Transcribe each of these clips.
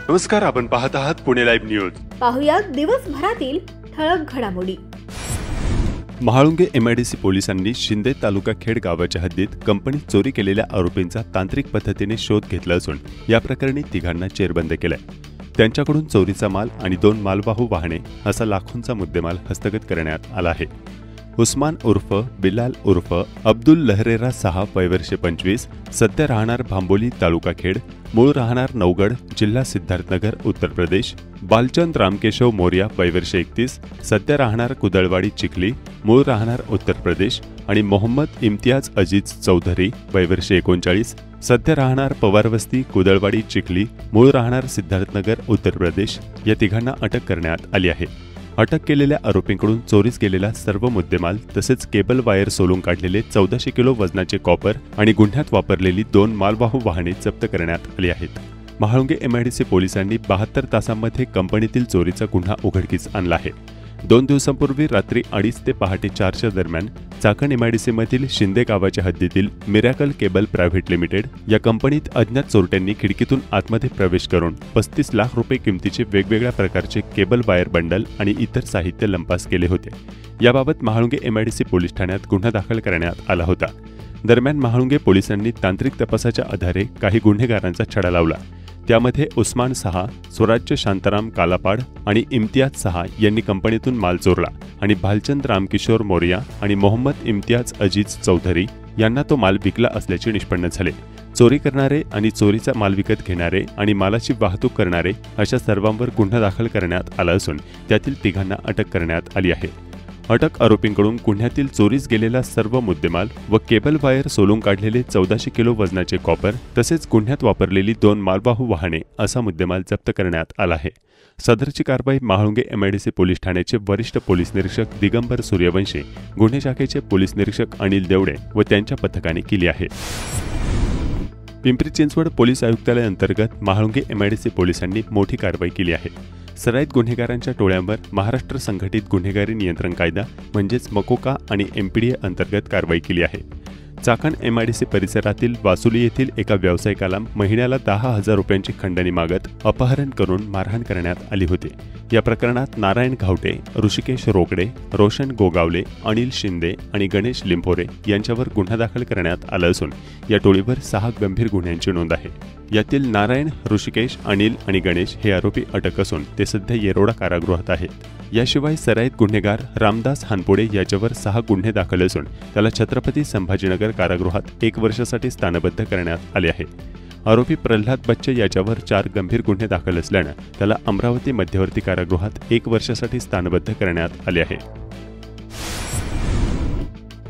नमस्कार, आपण पाहत आहात पुणे लाईव्ह न्यूज. पाहुयात दिवसभरातील ठळक घडामोडी. महाळुंगे MIDC पोलिसांनी शिंदे तालुका खेड गावाच्या हद्दीत कंपनीत चोरी केलेल्या आरोपींचा तांत्रिक पद्धतीने शोध घेतला असून या प्रकरणी तिघांना जेरबंद केलाय. त्यांच्याकडून चोरीचा माल आणि 2 मालवाहू वाहने असा लाखोंचा मुद्देमाल हस्तगत करण्यात आला आहे. उस्मान उर्फ बिलाल उर्फ अब्दुल लहरेरा 6 वय वर्ष 25, सध्या राहणार भांबोली तालुका खेड, मूळ राहणार नवगड जिल्हा सिद्धार्थनगर उत्तर प्रदेश. बालचंद रामकेशव मोरिया वय वर्ष 31, सध्या राहणार कुदळवाडी चिखली, मूळ राहणार उत्तर प्रदेश. आणि मोहम्मद इम्तियाज अजीज चौधरी वय वर्ष 39, सध्या राहणार पवारवस्ती कुदळवाडी चिखली, मूळ राहणार सिद्धार्थनगर उत्तर प्रदेश. या तिघांना अटक करण्यात आली आहे. अटक केलेल्या आरोपींकडून चोरीस गेलेला सर्व मुद्देमाल तसेच केबल वायर सोलून काढलेले 1400 किलो वजनाचे कॉपर आणि गुन्ह्यात वापरलेली 2 मालवाहू वाहने जप्त करण्यात आली आहेत. महाळुंगे MIDC पोलिसांनी 72 तासांमध्ये कंपनीतील चोरीचा गुन्हा उघडकीस आणला आहे. 2 दिवसांपूर्वी रात्री 2:30 ते पहाटे 4च्या दरम्यान चाकण MIDC मधील शिंदे गावाच्या हद्दीतील मिरॅकल केबल प्रायव्हेट लिमिटेड या कंपनीत अज्ञात चोरट्यांनी खिडकीतून आतमध्ये प्रवेश करून 35 लाख रुपये किमतीचे वेगवेगळ्या प्रकारचे केबल वायर बंडल आणि इतर साहित्य लंपास केले होते. याबाबत महाळुंगे MIDC पोलीस ठाण्यात गुन्हा दाखल करण्यात आला होता. दरम्यान महाळुंगे पोलिसांनी तांत्रिक तपासाच्या आधारे काही गुन्हेगारांचा छडा लावला. त्यामध्ये उस्मान 6, स्वराज्य शांताराम कालापाड आणि इम्तियाज 6 यांनी कंपनीतून माल चोरला आणि भालचंद रामकिशोर मोरिया आणि मोहम्मद इम्तियाज अजीज चौधरी यांना तो माल विकला असल्याचे निष्पन्न झाले. चोरी करणारे आणि चोरीचा माल विकत घेणारे आणि मालाची वाहतूक करणारे अशा सर्वांवर गुन्हा दाखल करण्यात आला असून त्यातील तिघांना अटक करण्यात आली आहे. अटक आरोपींकडून गुन्ह्यातील चोरीस गेलेला सर्व मुद्देमाल व केबल वायर सोलून काढलेले 1400 किलो वजनाचे कॉपर तसेच गुन्ह्यात वापरलेली 2 मालवाहू वाहने असा मुद्देमाल जप्त करण्यात आला आहे. सदरची कारवाई महाळुंगे MIDC पोलीस ठाण्याचे वरिष्ठ पोलीस निरीक्षक दिगंबर सूर्यवंशी, गुन्हे शाखेचे पोलीस निरीक्षक अनिल देवडे व त्यांच्या पथकाने केली आहे. पिंपरी चिंचवड पोलीस आयुक्तालय अंतर्गत महाळुंगे MIDC पोलिसांनी मोठी कारवाई केली आहे. सराईत गुन्हेगारांच्या टोळ्यांवर महाराष्ट्र संघटित गुन्हेगारी नियंत्रण कायदा म्हणजेच मकोका आणि MPDA अंतर्गत कारवाई केली आहे. चाकण MIDC परिसरातील वासुली येथील एका व्यावसायिकाला महिन्याला 10,000 रुपयांची खंडणी मागत अपहरण करून मारहाण करण्यात आली होती. या प्रकरणात नारायण घावटे, ऋषिकेश रोकडे, रोशन गोगावले, अनिल शिंदे आणि गणेश लिंभोरे यांच्यावर गुन्हा दाखल करण्यात आला असून या टोळीवर 6 गंभीर गुन्ह्यांची नोंद आहे. यातील नारायण, ऋषिकेश, अनिल आणि गणेश हे आरोपी अटक असून ते सध्या येरोडा कारागृहात आहेत. याशिवाय सराईत गुन्हेगार रामदास हानपुडे याच्यावर 6 गुन्हे दाखल असून त्याला छत्रपती संभाजीनगर कारागृहात 1 वर्षासाठी स्थानबद्ध करण्यात आले आहे. आरोपी प्रल्हाद बच्चे याच्यावर 4 गंभीर गुन्हे दाखल असल्याने त्याला अमरावती मध्यवर्ती कारागृहात 1 वर्षासाठी स्थानबद्ध करण्यात आले आहे.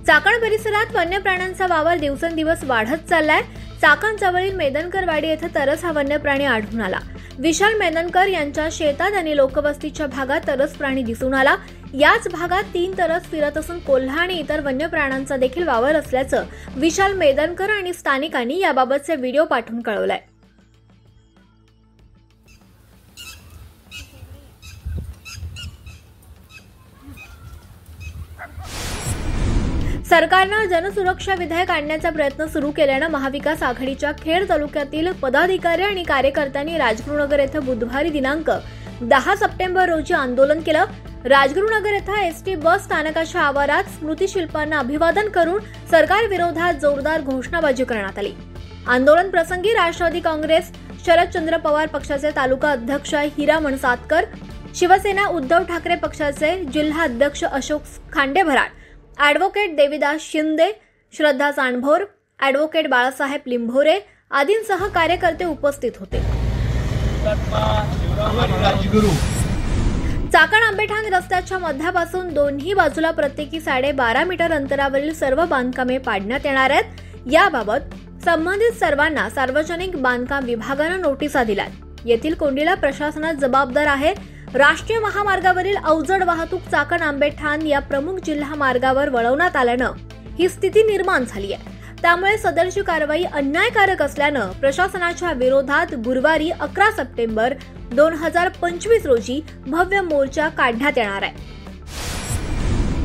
चाकण परिसरात वन्य प्राण्यांचा वावर दिवसेंदिवस वाढत चाललाय. चाकण जवळील मेदनकरवाडी येथे तरस हा वन्य प्राणी आढळून आला. विशाल मेदनकर यांच्या शेतात आणि लोकवस्तीच्या भागात तरस प्राणी दिसून आला. याच भागात 3 तरस फिरत असून कोल्हा आणि इतर वन्य प्राण्यांचा देखील वावर असल्याचं विशाल मेदनकर आणि स्थानिकांनी याबाबतचे व्हिडिओ पाठवून कळवलंय. सरकारनं जनसुरक्षा विधेयक आणण्याचा प्रयत्न सुरू केल्यानं महाविकास आघाडीच्या खेड तालुक्यातील पदाधिकारी आणि कार्यकर्त्यांनी राजगुरुनगर येथे बुधवारी दिनांक 10 सप्टेंबर रोजी आंदोलन केलं. राजगुरुनगर येथे ST बस स्थानकाच्या आवारात स्मृतिशिल्पांना अभिवादन करून सरकार विरोधात जोरदार घोषणाबाजी करण्यात आली. आंदोलन प्रसंगी राष्ट्रवादी काँग्रेस शरदचंद्र पवार पक्षाचे तालुका अध्यक्ष हिरा मनसातकर, शिवसेना उद्धव ठाकरे पक्षाचे जिल्हा अध्यक्ष अशोक खांडेभराड, ॲडव्होकेट देविदास शिंदे, श्रद्धा चांडभोर, ॲडव्होकेट बाळासाहेब लिंभोरे आदींसह कार्यकर्ते उपस्थित होते. चाकण आंबेठाण रस्त्याच्या मध्यापासून दोन्ही बाजूला प्रत्येकी 12.5 मीटर अंतरावरील सर्व बांधकामे पाडण्यात येणार आहेत. याबाबत संबंधित सर्वांना सार्वजनिक बांधकाम विभागानं नोटिसा दिल्या. येथील कोंडीला प्रशासनात जबाबदार आहे. राष्ट्रीय महामार्गावरील अवजड वाहतूक चाकण आंबेठाण या प्रमुख जिल्हा मार्गावर वळवण्यात आल्यानं ही स्थिती निर्माण झाली आहे. त्यामुळे सदरची कारवाई अन्यायकारक असल्यानं प्रशासनाच्या विरोधात गुरुवारी 11 सप्टेंबर 2025 रोजी भव्य मोर्चा काढण्यात येणार आहे.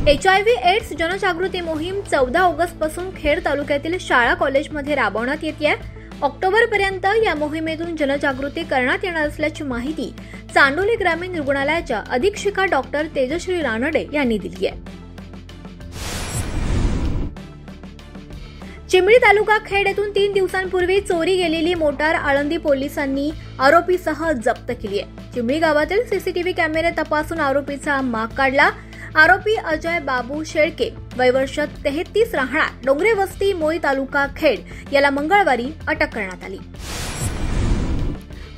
HIV एड्स जनजागृती मोहीम 14 ऑगस्ट पासून खेड तालुक्यातील शाळा कॉलेजमध्ये राबवण्यात येते. ऑक्टोबरपर्यंत या मोहिमेतून जनजागृती करण्यात येणार असल्याची माहिती चांडोली ग्रामीण रुग्णालयाच्या अधीक्षिका डॉक्टर तेजश्री रानडे यांनी दिली आहे. चिंबळी तालुका खेड येथून 3 दिवसांपूर्वी चोरी गेलेली मोटार आळंदी पोलिसांनी आरोपीसह जप्त केली आहे. चिंबळी गावातील सीसीटीव्ही कॅमेरे तपासून आरोपीचा माग काढला. आरोपी अजय बाबू शेळके वय वर्ष 33 राहणार डोंगरे वस्ती मोई तालुका खेड याला मंगळवारी अटक करण्यात आली.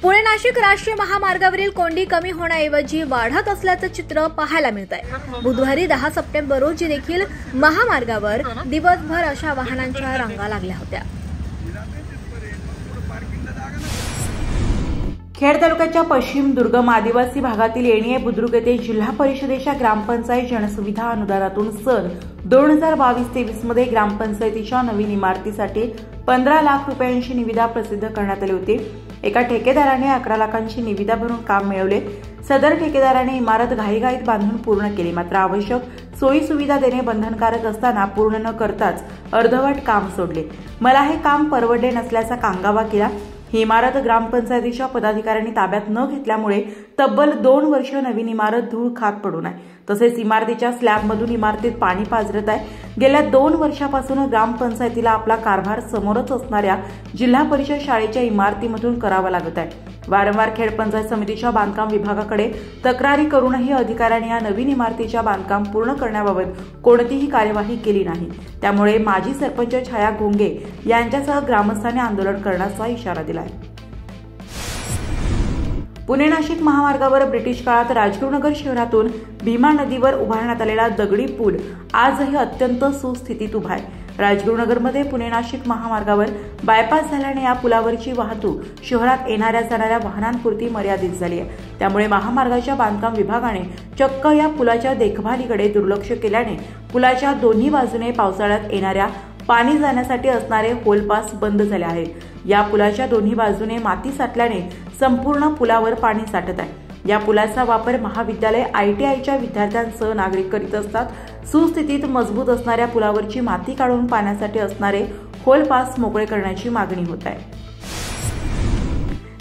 पुणे नाशिक राष्ट्रीय महामार्गावरील कोंडी कमी होण्याऐवजी वाढत असल्याचं चित्र पाहायला मिळत आहे. बुधवारी 10 सप्टेंबर रोजी देखील महामार्गावर दिवसभर अशा वाहनांच्या रांगा लागल्या होत्या. खेड तालुक्याच्या पश्चिम दुर्गम आदिवासी भागातील येणिये बुद्रुक येथे जिल्हा परिषदेच्या ग्रामपंचायत जनसुविधा अनुदानातून सन 2022-23 मध्ये ग्रामपंचायतीच्या नवीन इमारतीसाठी 15 लाख रुपयांची निविदा प्रसिद्ध करण्यात आली होती. एका ठेकेदाराने 11 लाखांची निविदा भरून काम मिळवले. सदर ठेकेदाराने इमारत घाईघाईत बांधून पूर्ण केली. मात्र आवश्यक सोयी सुविधा देणे बंधनकारक असताना पूर्ण न करताच अर्धवट काम सोडले. मला हे काम परवडले नसल्याचा कांगावा केला. ही इमारत ग्रामपंचायतीच्या पदाधिकाऱ्यांनी ताब्यात न घेतल्यामुळे तब्बल 2 वर्ष नवीन इमारत धूळ खात पडून आहे. तसेच इमारतीच्या स्लॅबमधून इमारतीत पाणी पाझरत आहे. गेल्या 2 वर्षापासून ग्रामपंचायतीला आपला कारभार समोरच असणाऱ्या जिल्हा परिषद शाळेच्या इमारतीमधून करावा लागत आहे. वारंवार खेड पंचायत समितीच्या बांधकाम विभागाकडे तक्रारी करूनही अधिकाऱ्यांनी या नवीन इमारतीच्या बांधकाम पूर्ण करण्याबाबत कोणतीही कार्यवाही केली नाही. त्यामुळे माजी सरपंच छाया घोंगे यांच्यासह ग्रामस्थांनी आंदोलन करण्याचा इशारा दिला आहे. पुणे नाशिक महामार्गावर ब्रिटिश काळात राजगुरुनगर शहरातून भीमा नदीवर उभारण्यात आलेला दगडी पूल आजही अत्यंत सुस्थितीत उभा आहे. राजगुरुनगरमध्ये पुणे नाशिक महामार्गावर बायपास झाल्याने या पुलावरची वाहतूक शहरात येणाऱ्या जाणाऱ्या वाहनांपुरती मर्यादित झाली आहे. त्यामुळे महामार्गाच्या बांधकाम विभागाने चक्क या पुलाच्या देखभालीकडे दुर्लक्ष केल्याने पुलाच्या दोन्ही बाजूने पावसाळ्यात येणाऱ्या पाणी जाण्यासाठी असणारे होलपास बंद झाले आहेत. या पुलाच्या दोन्ही बाजूने माती साठल्याने संपूर्ण पुलावर पाणी साठत आहे. या पुलाचा वापर महाविद्यालय ITIच्या विद्यार्थ्यांसह नागरिक करीत असतात. सुस्थितीत मजबूत असणाऱ्या पुलावरची माती काढून पाण्यासाठी असणारे होलपास मोकळे करण्याची मागणी होत आहे.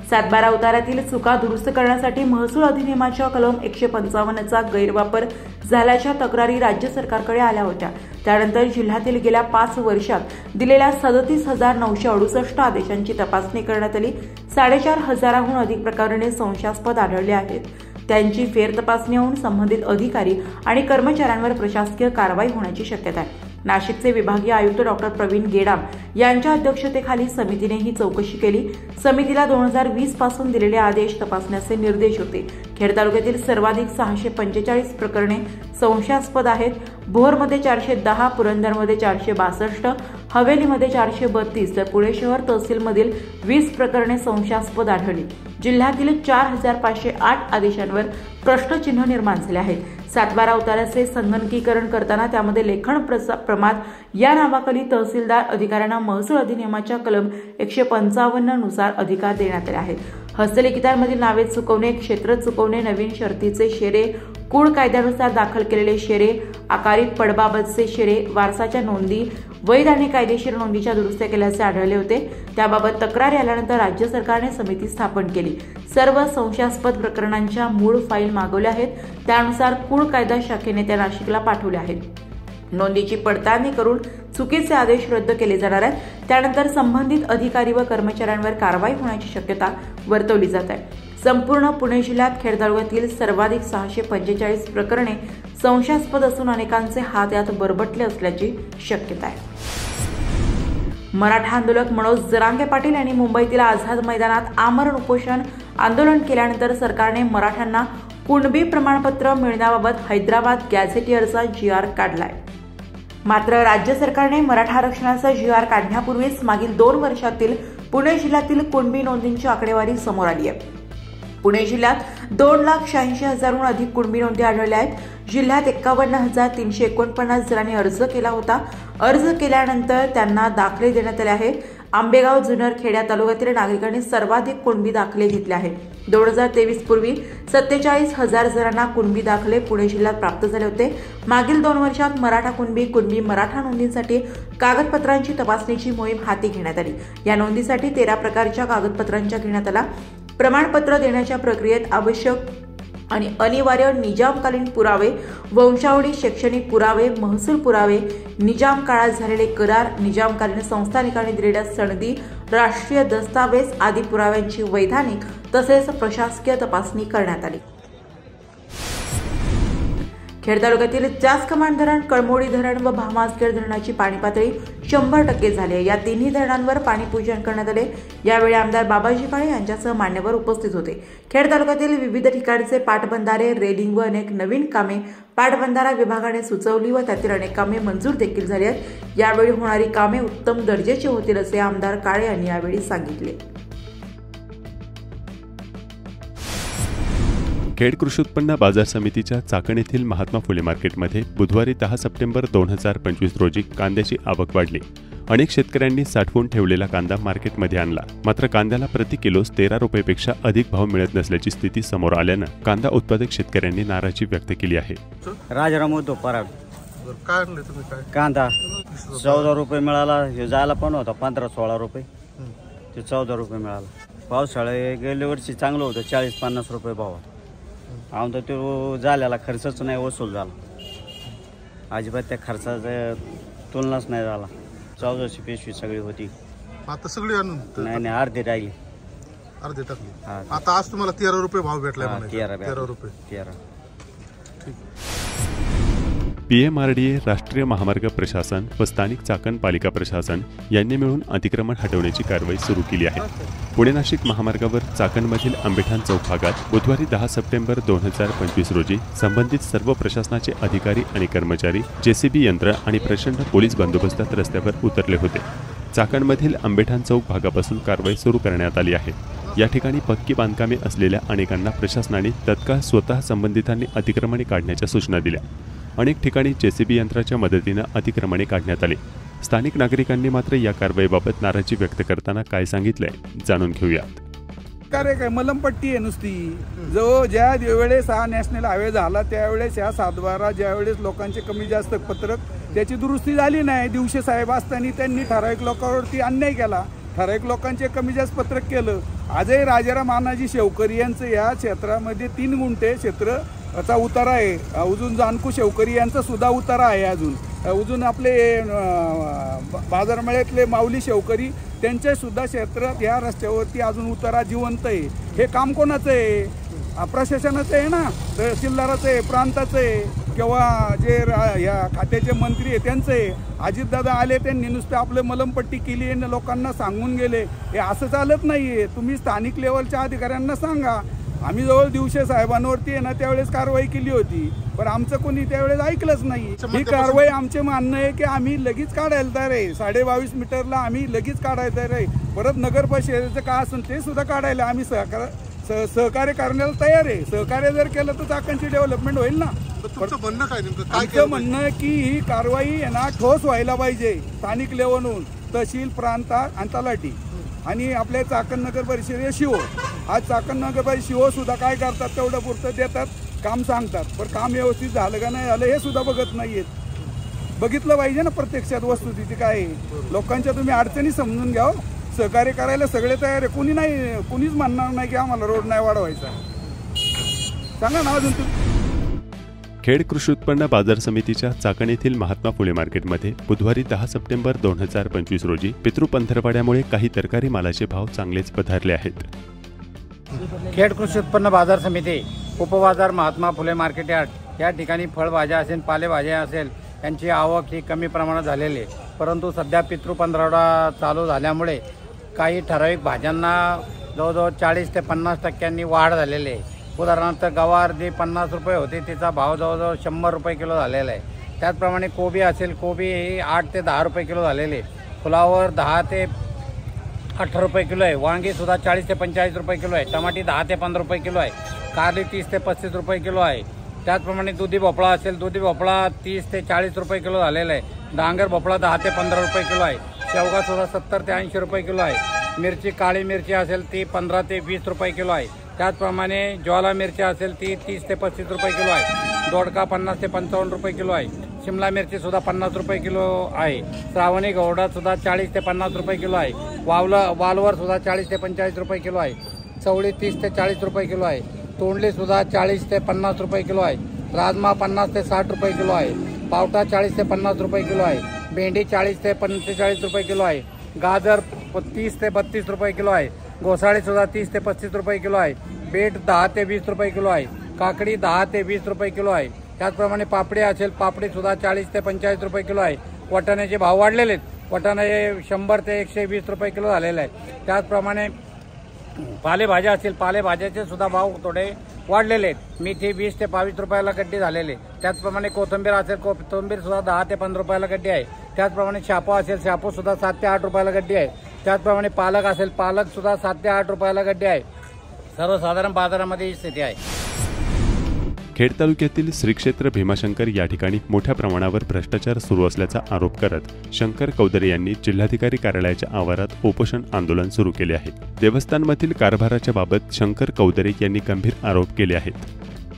7/12 उतारातील चुका दुरुस्त करण्यासाठी महसूल अधिनियमाच्या कलम 155चा गैरवापर झाल्याच्या तक्रारी राज्य सरकारकडे आल्या होत्या. त्यानंतर जिल्ह्यातील गेल्या 5 वर्षात दिलेल्या 37,968 आदेशांची तपासणी करण्यात आली. 4,500हून अधिक प्रकरणे संशयास्पद आढळली आहेत. त्यांची फेरतपासणी होऊन संबंधित अधिकारी आणि कर्मचाऱ्यांवर प्रशासकीय कारवाई होण्याची शक्यता आहे. नाशिकचे विभागीय आयुक्त डॉक्टर प्रवीण गेडाम यांच्या अध्यक्षतेखाली समितीने ही चौकशी केली. समितीला 2020 पासून दिलेले आदेश तपासण्याचे निर्देश होते. खेड तालुक्यातील सर्वाधिक 645 प्रकरणे संशयास्पद आहेत. भोरमध्ये 410, पुरंदरमध्ये 462, हवेलीमध्ये 432 तर पुणे शहर तहसीलमधील 20 प्रकरणे संशयास्पद आढळली. जिल्ह्यातील 4,508 आदेशांवर प्रश्नचिन्ह निर्माण झाले आहेत. 7/12 उताराचे संगणकीकरण करताना त्यामध्ये लेखन प्रमाद या नावाखाली तहसीलदार अधिकाऱ्यांना महसूल अधिनियमाच्या कलम 155 नुसार अधिकार देण्यात आले आहेत. हस्तलिखितांमधील नावे चुकवणे, क्षेत्र चुकवणे, नवीन शर्तीचे शेरे, कूड कायद्यानुसार दाखल केलेले शेरे, आकारित पडबाबतचे शेरे, वारसाच्या नोंदी, वैध आणि कायदेशीर नोंदीच्या दुरुस्त्या केल्याचे आढळले होते. त्याबाबत तक्रारी आल्यानंतर राज्य सरकारने समिती स्थापन केली. सर्व संशयास्पद प्रकरणांच्या मूळ फाईल मागवल्या आहेत. त्यानुसार कूड कायदा शाखेने त्या नाशिकला पाठवल्या आहेत. नोंदीची पडताळणी करून चुकीचे आदेश रद्द केले जाणार आहेत. त्यानंतर संबंधित अधिकारी व कर्मचाऱ्यांवर कारवाई होण्याची शक्यता वर्तवली जात आहे. संपूर्ण पुणे जिल्ह्यात खेड तालुक्यातील सर्वाधिक 645 प्रकरणे संशयास्पद असून अनेकांचे हात यात बरबटले असल्याची शक्यता आहे. मराठा आंदोलक मनोज जरांगे पाटील यांनी मुंबईतील आझाद मैदानात आमरण उपोषण आंदोलन केल्यानंतर सरकारने मराठ्यांना कुणबी प्रमाणपत्र मिळण्याबाबत हैदराबाद गॅझेटियरचा GR काढलाय. मात्र राज्य सरकारने मराठा आरक्षणाचा GR काढण्यापूर्वीच मागील 2 वर्षातील पुणे जिल्ह्यातील कुणबी नोंदींची आकडेवारी समोर आली आहे. पुणे जिल्ह्यात 2,86,000हून अधिक कुणबी नोंदी आढळल्या आहेत. जिल्ह्यात 51,349 जणांनी अर्ज केला होता. अर्ज केल्यानंतर त्यांना दाखले देण्यात आले आहेत. आंबेगाव जुन्नर खेड्या तालुक्यातील नागरिकांनी सर्वाधिक कुणबी दाखले घेतले आहेत. 2023 पूर्वी 47,000 जणांना कुणबी दाखले पुणे जिल्ह्यात प्राप्त झाले होते. मागील 2 वर्षात मराठा कुणबी मराठा नोंदीसाठी कागदपत्रांची तपासणीची मोहीम हाती घेण्यात आली. या नोंदीसाठी 13 प्रकारच्या कागदपत्रांच्या घेण्यात आला. प्रमाणपत्र देण्याच्या प्रक्रियेत आवश्यक आणि अनिवार्य निजामकालीन पुरावे, वंशावळी, शैक्षणिक पुरावे, महसूल पुरावे, निजाम काळात झालेले करार, निजामकालीन संस्थानिकांनी दिलेल्या सनदी, राष्ट्रीय दस्तावेज आदी पुराव्यांची वैधानिक तसेच प्रशासकीय तपासणी करण्यात आली. खेड तालुक्यातील जास कमांड धरण, कळमोडी धरण व भामासखेड धरणाची पाणी पातळी 100% झाली आहे. या तिन्ही धरणांवर पाणीपूजन करण्यात आले. यावेळी आमदार बाबाजी काळे यांच्यासह मान्यवर उपस्थित होते. खेड तालुक्यातील विविध ठिकाणचे पाटबंधारे, रेलिंग व अनेक नवीन कामे पाटबंधारा विभागाने सुचवली व त्यातील अनेक कामे मंजूर देखील झाली आहेत. यावेळी होणारी कामे उत्तम दर्जाची होतील असे आमदार काळे यांनी यावेळी सांगितले. खेड कृषी उत्पन्न बाजार समितीच्या चाकण येथील महात्मा फुले मार्केटमध्ये बुधवारी 10 सप्टेंबर 2025 रोजी कांद्याची आवक वाढली. अनेक शेतकऱ्यांनी साठवून ठेवलेला कांदा मार्केटमध्ये आणला. मात्र कांद्याला प्रति किलोस 13 रुपयापेक्षा अधिक भाव मिळत नसल्याची स्थिती समोर आल्यानं कांदा उत्पादक शेतकऱ्यांनी नाराजी व्यक्त केली आहे. राजाराम उद्धव पराड कांदा 14 रुपये मिळाला. हे जायला पण होता 15-16 रुपये, ते 14 रुपये मिळाला. पावसाळे गेल्या वर्षी चांगलं होतं, 40-50 रुपये भाव होता. आमचा तो झालेला खर्चच नाही वसूल झाला. अजिबात त्या खर्चाचा तुलनाच नाही झाला. 1400 पिशवी सगळी होती, आता सगळी आणून नाही अर्धी राहिली, अर्धी टाकली. आता आज तुम्हाला 13 रुपये भाव भेटला. 13 रुपये. PMRDA, राष्ट्रीय महामार्ग प्रशासन व स्थानिक चाकण पालिका प्रशासन यांनी मिळून अतिक्रमण हटवण्याची कारवाई सुरू केली आहे. पुणे नाशिक महामार्गावर चाकणमधील आंबेठाण चौक भागात बुधवारी 10 सप्टेंबर 2025 रोजी संबंधित सर्व प्रशासनाचे अधिकारी आणि कर्मचारी, JCB यंत्र आणि प्रचंड पोलीस बंदोबस्तात रस्त्यावर उतरले होते. चाकणमधील आंबेठाण चौक भागापासून कारवाई सुरू करण्यात आली आहे. या ठिकाणी पक्की बांधकामे असलेल्या अनेकांना प्रशासनाने तत्काळ स्वतः संबंधितांनी अतिक्रमणे काढण्याच्या सूचना दिल्या. अनेक ठिकाणी JCB यंत्राच्या मदतीने अतिक्रमणे काढण्यात आले. स्थानिक नागरिकांनी मात्र या कारवाईबाबत नाराजी व्यक्त करताना काय सांगितलंय जाणून घेऊयात. काय मलमपट्टी आहे नुसती. जो ज्या वेळेस हा नॅशनल हायवे झाला त्यावेळेस ह्या 7/12 ज्यावेळेस लोकांचे कमी जास्त पत्रक त्याची दुरुस्ती झाली नाही. दिवशे साहेब असताना त्यांनी ठराविक लोकांवरती अन्याय केला, ठराविक लोकांचे कमी जास्त पत्रक केलं. आजही राजाराम मानाजी शेवकरी यांचं या क्षेत्रामध्ये 3 गुंठे क्षेत्र चा उतारा आहे. अजून जानकू शेवकरी यांचा सुद्धा उतारा आहे. अजून आपले बाजारमेळ्यातले माऊली शेवकरी त्यांचे सुद्धा क्षेत्रात या रस्त्यावरती अजून उतारा जिवंत आहे. हे काम कोणाचं आहे? प्रशासनाचं आहे ना, तहसीलदाराचं आहे, प्रांताचं आहे, किंवा जे या खात्याचे मंत्री आहे त्यांचं आहे. अजितदादा आले, त्यांनी नुसतं आपलं मलमपट्टी केली आणि लोकांना सांगून गेले. हे असं चालत नाहीये. तुम्ही स्थानिक लेवलच्या अधिकाऱ्यांना सांगा. आम्ही जवळ दिवशे साहेबांवरती आहे ना त्यावेळेस कारवाई केली होती, पण आमचं कोणी त्यावेळेस ऐकलंच नाही. ही कारवाई आमचे म्हणणं आहे की आम्ही लगेच काढायला तयार आहे. 22.5 मीटरला आम्ही लगेच काढायला तयार आहे. परत नगर परिषदेचं काय असेल ते सुद्धा काढायला आम्ही सहकार्य करण्याला तयार आहे. सहकार्य जर केलं तर चाकणची डेव्हलपमेंट होईल ना. आमचं म्हणणं आहे की ही कारवाई आहे ना ठोस व्हायला पाहिजे. स्थानिक लेवलहून तहसील, प्रांत आणि तलाठी आणि आपल्या चाकण नगर परिषदे शिओ. आज चाकण नगर परिषद शिओ सुद्धा काय करतात, तेवढं पुरतं देतात, काम सांगतात, पण काम व्यवस्थित झालं का नाही झालं हे सुद्धा बघत नाहीयेत. बघितलं पाहिजे ना प्रत्यक्षात वस्तुस्थिती काय आहे. लोकांच्या तुम्ही अडचणी समजून घ्या. सहकार्य करायला सगळे तयार आहे. कुणीच म्हणणार नाही की आम्हाला रोड नाही वाढवायचा. सांगा ना अजून तुम्ही. खेड कृषी उत्पन्न बाजार समितीच्या चाकण येथील महात्मा फुले मार्केटमध्ये बुधवारी 10 सप्टेंबर 2025 रोजी पितृपंधरवड्यामुळे काही तरकारी मालाचे भाव चांगलेच वधारले आहेत. खेड कृषी उत्पन्न बाजार समिती उपबाजार महात्मा फुले मार्केट यार्ड या ठिकाणी फळभाज्या असेल, पालेभाज्या असेल यांची आवक ही कमी प्रमाणात झालेली आहे. परंतु सध्या पितृपंधरवडा चालू झाल्यामुळे काही ठराविक भाज्यांना जवळजवळ 40 ते 50% वाढ झालेली आहे. उदाहरणार्थ गवार जी 50 रुपये होती तिचा भाव जवळजवळ 100 रुपये किलो झालेला आहे. त्याचप्रमाणे कोबी असेल, कोबी ही 8 ते 10 रुपये किलो झालेली आहे. फुलावर 10 ते 18 रुपये किलो आहे. वांगीसुद्धा 40 ते 45 रुपये किलो आहे. टमाटी 10 ते 15 रुपये किलो आहे. कारली 30 ते 35 रुपये किलो आहे. त्याचप्रमाणे दुधी भोपळा असेल, दुधी भोपळा 30 ते 40 रुपये किलो झालेला आहे. डांगर भोपळा 10 ते 15 रुपये किलो आहे. शेवगा सुद्धा 70 ते 80 रुपये किलो आहे. मिरची काळी मिरची असेल ती 15 ते 20 रुपये किलो आहे. त्याचप्रमाणे ज्वाला मिरची असेल ती 30 ते 35 रुपये किलो आहे. दोडका 50 ते 55 रुपये किलो आहे. शिमला मिरची सुद्धा 50 रुपये किलो आहे. श्रावणी गौडा सुद्धा 40 ते 50 रुपये किलो आहे. वालवर सुद्धा 40 ते 45 रुपये किलो आहे. चवळी 30 ते 40 रुपये किलो आहे. तोंडली सुद्धा 40 ते 50 रुपये किलो आहे. राजमा 50 ते 60 रुपये किलो आहे. पावटा 40 ते 50 रुपये किलो आहे. भेंडी 40 ते 45 रुपये किलो आहे. गाजर 30 ते 32 रुपये किलो आहे. घोसाळी सुद्धा 30 ते 35 रुपये किलो आहे. बीट 10 ते 20 रुपये किलो आहे. काकडी 10 ते 20 रुपये किलो आहे. त्याचप्रमाणे पापडी असेल, पापडी सुद्धा 40 ते 45 रुपये किलो आहे. वाटाण्याचे भाव वाढलेले आहेत. वाटाणा 100 ते 120 रुपये किलो झालेला आहे. त्याचप्रमाणे पालेभाज्या असतील, पालेभाज्याचे सुद्धा भाव थोडे वाढलेले आहेत. मेथी 20 ते 22 रुपयाला गड्डी झालेले. त्याचप्रमाणे कोथिंबीर असेल, कोथिंबीर सुद्धा 10 ते 15 रुपयाला गड्डी आहे. त्याचप्रमाणे शापू असेल, शापू सुद्धा 7 ते 8 रुपयाला गड्डी आहे. त्याचप्रमाणे पालक असेल, पालक सुद्धा 7 ते 8 रुपयाला गड्डी आहे. सर्वसाधारण बाजारामध्ये ही स्थिती आहे. खेड तालुक्यातील श्री क्षेत्र भीमाशंकर या ठिकाणी मोठ्या प्रमाणावर भ्रष्टाचार सुरू असल्याचा आरोप करत शंकर कौदरे यांनी जिल्हाधिकारी कार्यालयाच्या आवारात उपोषण आंदोलन सुरू केले आहे. देवस्थानमधील कारभाराच्या बाबत शंकर कौदरे यांनी गंभीर आरोप केले आहेत.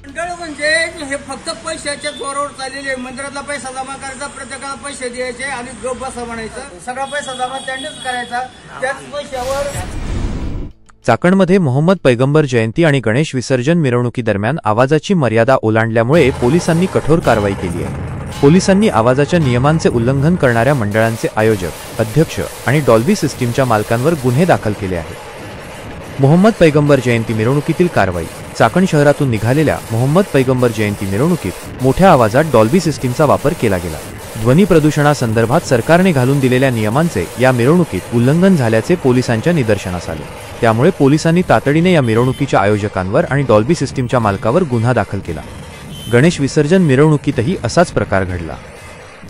मंडळ म्हणजे हे फक्त पैशाच्या जोरावर चाललेले. मंदिरातला पैसा जमा करायचा, प्रत्येकाला पैसे द्यायचे आणि गप बसा म्हणायचं. सगळा पैसा जमा त्यांनीच करायचा. त्याच पैशावर चाकणमध्ये मोहम्मद पैगंबर जयंती आणि गणेश विसर्जन मिरवणुकीदरम्यान आवाजाची मर्यादा ओलांडल्यामुळे पोलिसांनी कठोर कारवाई केली आहे. पोलिसांनी आवाजाच्या नियमांचे उल्लंघन करणाऱ्या मंडळांचे आयोजक, अध्यक्ष आणि डॉल्बी सिस्टीमच्या मालकांवर गुन्हे दाखल केले आहेत. मोहम्मद पैगंबर जयंती मिरवणुकीतील कारवाई. चाकण शहरातून निघालेल्या मोहम्मद पैगंबर जयंती मिरवणुकीत मोठ्या आवाजात डॉल्बी सिस्टीमचा वापर केला गेला. ध्वनी प्रदूषणासंदर्भात सरकारने घालून दिलेल्या नियमांचे या मिरवणुकीत उल्लंघन झाल्याचे पोलिसांच्या निदर्शनास आले. त्यामुळे पोलिसांनी तातडीने या मिरवणुकीच्या आयोजकांवर आणि डॉल्बी सिस्टीमच्या मालकावर गुन्हा दाखल केला. गणेश विसर्जन मिरवणुकीतही असाच प्रकार घडला.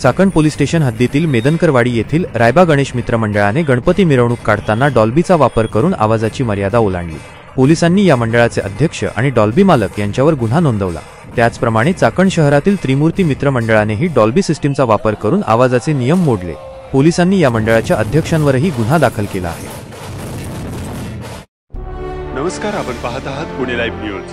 चाकण पोलीस स्टेशन हद्दीतील मेदनकरवाडी येथील रायबा गणेश मित्र मंडळाने गणपती मिरवणूक काढताना डॉल्बीचा वापर करून आवाजाची मर्यादा ओलांडली. पोलिसांनी या मंडळाचे अध्यक्ष आणि डॉल्बी मालक यांच्यावर गुन्हा नोंदवला. त्याचप्रमाणे चाकण शहरातील त्रिमूर्ती मित्र मंडळानेही डॉल्बी सिस्टीमचा वापर करून आवाजाचे नियम मोडले. पोलिसांनी या मंडळाच्या अध्यक्षांवरही गुन्हा दाखल केला आहे. नमस्कार, आपण पाहत आहात पुणे लाईव्ह न्यूज.